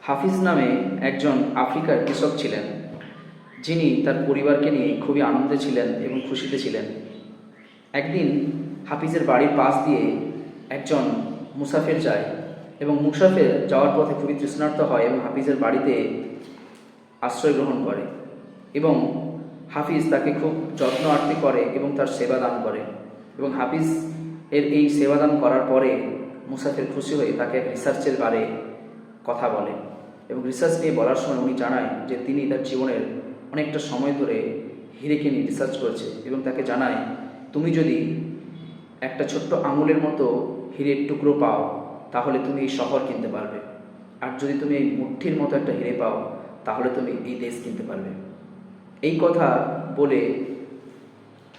হাফিজ নামে একজন আফ্রিকার কৃষক ছিলেন, যিনি তার পরিবারকে নিয়ে খুবই আনন্দে ছিলেন এবং খুশিতে ছিলেন। একদিন হাফিজের বাড়ির পাশ দিয়ে একজন মুসাফির যায় এবং মুসাফির যাওয়ার পথে খুবই তৃষ্ণার্ত হয় এবং হাফিজের বাড়িতে আশ্রয় গ্রহণ করে এবং হাফিজ তাকে খুব যত্ন আত্তি করে এবং তার সেবা দান করে এবং হাফিজ এর এই সেবা দান করার পরে মুসাফির খুশি হয়ে তাকে এক রিসার্চের বারে কথা বলে এবং রিসার্চ নিয়ে বলার সময় উনি জানায় যে তিনি তার জীবনের অনেকটা সময় ধরে হিরেকে নিয়ে রিসার্চ করেছে এবং তাকে জানায়, তুমি যদি একটা ছোট্ট আঙুলের মতো হীরের টুকরো পাও তাহলে তুমি এই শহর কিনতে পারবে, আর যদি তুমি এই মুঠির মতো একটা হিরে পাও তাহলে তুমি এই দেশ কিনতে পারবে। এই কথা বলে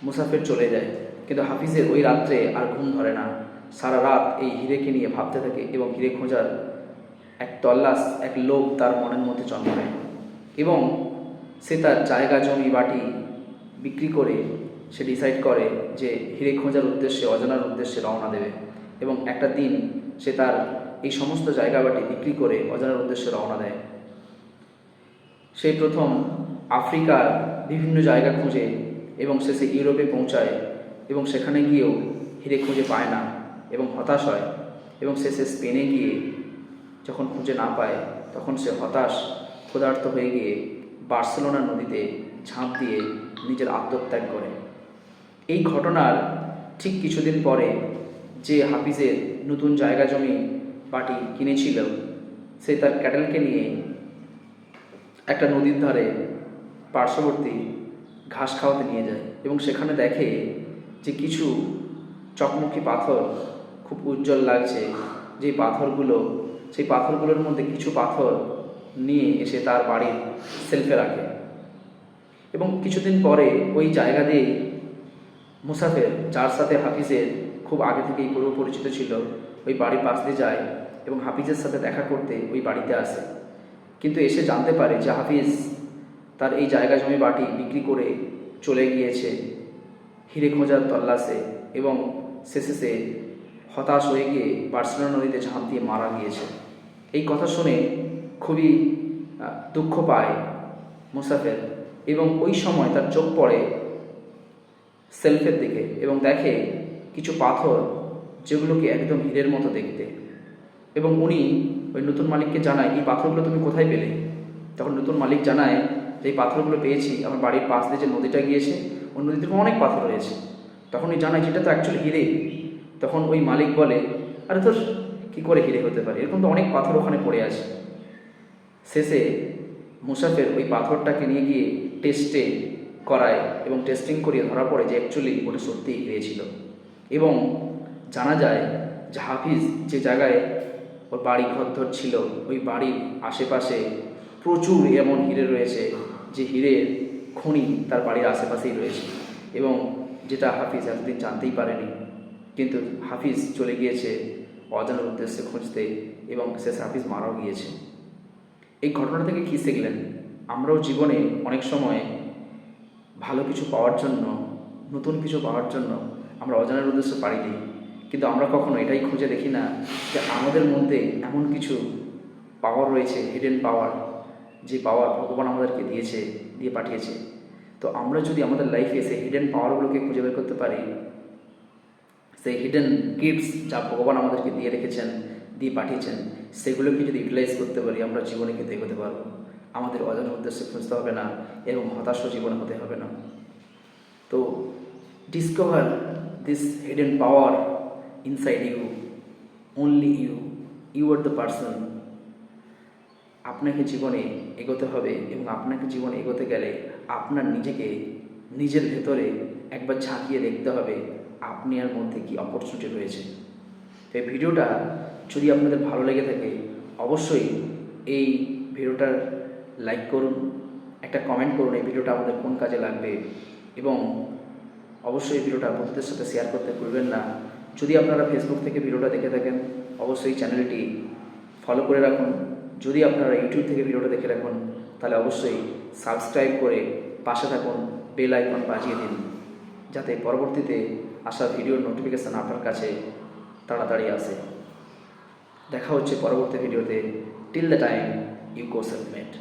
মুসাফির চলে যায়, কিন্তু হাফিজের ওই রাত্রে আর ঘুম ধরে না। সারা রাত এই হিরেকে নিয়ে ভাবতে থাকে এবং হিরে খোঁজার এক তল্লাশ, এক লোভ তার মনের মধ্যে জন্মায় এবং সে তার জায়গা জমি বাটি বিক্রি করে সে ডিসাইড করে যে হিরে খোঁজার উদ্দেশ্যে, অজানার উদ্দেশ্যে রওনা দেবে এবং একটা দিন সে তার এই সমস্ত জায়গা বাটি বিক্রি করে অজানার উদ্দেশ্যে রওনা দেয়। সেই প্রথম আফ্রিকার বিভিন্ন জায়গা খুঁজে এবং শেষে ইউরোপে পৌঁছায় এবং সেখানে গিয়েও হিরে খুঁজে পায় না এবং হতাশ হয় এবং শেষে স্পেনে গিয়ে যখন খুঁজে না পায় তখন সে হতাশ ক্ষুধার্ত হয়ে গিয়ে বার্সেলোনা নদীতে ঝাঁপ দিয়ে নিজের আত্মত্যাগ করে। এই ঘটনার ঠিক কিছুদিন পরে যে হাফিজের নতুন জায়গা জমি বাটি কিনেছিল, সে তার ক্যাটেলকে নিয়ে একটা নদীর ধারে পার্শ্ববর্তী ঘাস খাওয়াতে নিয়ে যায় এবং সেখানে দেখে যে কিছু চকমকি পাথর খুব উজ্জ্বল লাগছে। যে পাথরগুলো, সেই পাথরগুলোর মধ্যে কিছু পাথর নিয়ে এসে তার বাড়ির সেলফে রাখে এবং কিছুদিন পরে ওই জায়গা দিয়ে মুসাফির, যার সাথে হাফিজের খুব আগে থেকেই পূর্ব পরিচিত ছিল, ওই বাড়ির পাশ দিয়ে যায় এবং হাফিজের সাথে দেখা করতে ওই বাড়িতে আসে। কিন্তু এসে জানতে পারে যে হাফিজ তার এই জায়গা জমি বাটি বিক্রি করে চলে গিয়েছে হিরে খোঁজার তল্লাশে এবং শেষে সে হতাশ হয়ে গিয়ে বার্সেলোনা নদীতে ঝাঁপ দিয়ে মারা গিয়েছে। এই কথা শুনে খুবই দুঃখ পায় মুসাফির এবং ওই সময় তার চোখ পড়ে সেলফের দিকে এবং দেখে কিছু পাথর যেগুলোকে একদম হীরের মতো দেখতে এবং উনি ওই নতুন মালিককে জানায়, এই পাথরগুলো তুমি কোথায় পেলে? তখন নতুন মালিক জানায় যে এই পাথরগুলো পেয়েছি আমার বাড়ির পাশ দিয়ে যে নদীটা গিয়েছে ওই নদীতে অনেক পাথর রয়েছে। তখন উনি জানায় যেটা তো অ্যাকচুয়ালি হিরে। তখন ওই মালিক বলে, আরে তোর কী করে হিরে হতে পারে, এরকম তো অনেক পাথর ওখানে পড়ে আছে। শেষে মুসাফির ওই পাথরটাকে নিয়ে গিয়ে টেস্টে করায় এবং টেস্টিং করিয়ে ধরা পড়ে যে অ্যাকচুয়ালি ওটা সত্যিই হিরে ছিল এবং জানা যায় যে হাফিজ যে জায়গায় ওর বাড়ি ঘরদর ছিল ওই বাড়ির আশেপাশে প্রচুর এমন হিরে রয়েছে যে হিরের খনি তার বাড়ির আশেপাশেই রয়েছে এবং যেটা হাফিজ এতদিন জানতেই পারেনি। কিন্তু হাফিজ চলে গিয়েছে অজানার উদ্দেশ্যে খুঁজতে এবং শেষে হাফিজ মারাও গিয়েছে। এই ঘটনা থেকে কী শিখলেন? আমরাও জীবনে অনেক সময় ভালো কিছু পাওয়ার জন্য, নতুন কিছু পাওয়ার জন্য আমরা অজানার উদ্দেশ্যে পাড়ি দিই, কিন্তু আমরা কখনো এটাই খুঁজে দেখি না যে আমাদের মধ্যে এমন কিছু পাওয়ার রয়েছে, হিডেন পাওয়ার, যে পাওয়ার ভগবান আমাদেরকে দিয়ে পাঠিয়েছে। তো আমরা যদি আমাদের লাইফে সেই হিডেন পাওয়ারগুলোকে খুঁজে বের করতে পারি, সেই হিডেন গিফটস যা ভগবান আমাদেরকে দিয়ে রেখেছেন, দিয়ে পাঠিয়েছেন, সেগুলোকে যদি ইউটিলাইজ করতে পারি আমরা জীবনে কিন্তু এগোতে পারবো। আমাদের অজানার উদ্দেশ্যে খুঁজতে হবে না এবং হতাশ জীবনে হতে হবে না। তো discover this hidden power inside you, only you are the person. আপনাকে জীবনে এগোতে হবে এবং আপনাকে জীবনে এগোতে গেলে আপনার নিজেকে, নিজের ভেতরে একবার ঝাঁকিয়ে দেখতে হবে আপনার মধ্যে কি অপরচুনিটি রয়েছে। তো এই ভিডিওটা যদি আপনাদের ভালো লেগে থাকে অবশ্যই এই ভিডিওটার লাইক করুন, একটা কমেন্ট করুন এই ভিডিওটা আমাদের কোন কাজে লাগবে এবং অবশ্যই এই ভিডিওটা বন্ধুদের সাথে শেয়ার করতে ভুলবেন না। যদি আপনারা ফেসবুক থেকে ভিডিওটা দেখে থাকেন অবশ্যই চ্যানেলটি ফলো করে রাখুন। যদি আপনারা ইউটিউব থেকে ভিডিওটা দেখে রাখুন তাহলে অবশ্যই সাবস্ক্রাইব করে পাশে থাকুন, বেল আইকন বাজিয়ে দিন যাতে পরবর্তীতে আসা ভিডিওর নোটিফিকেশান আপনার কাছে তাড়াতাড়ি আসে। দেখা হচ্ছে পরবর্তী ভিডিওতে। Till the time you go self made.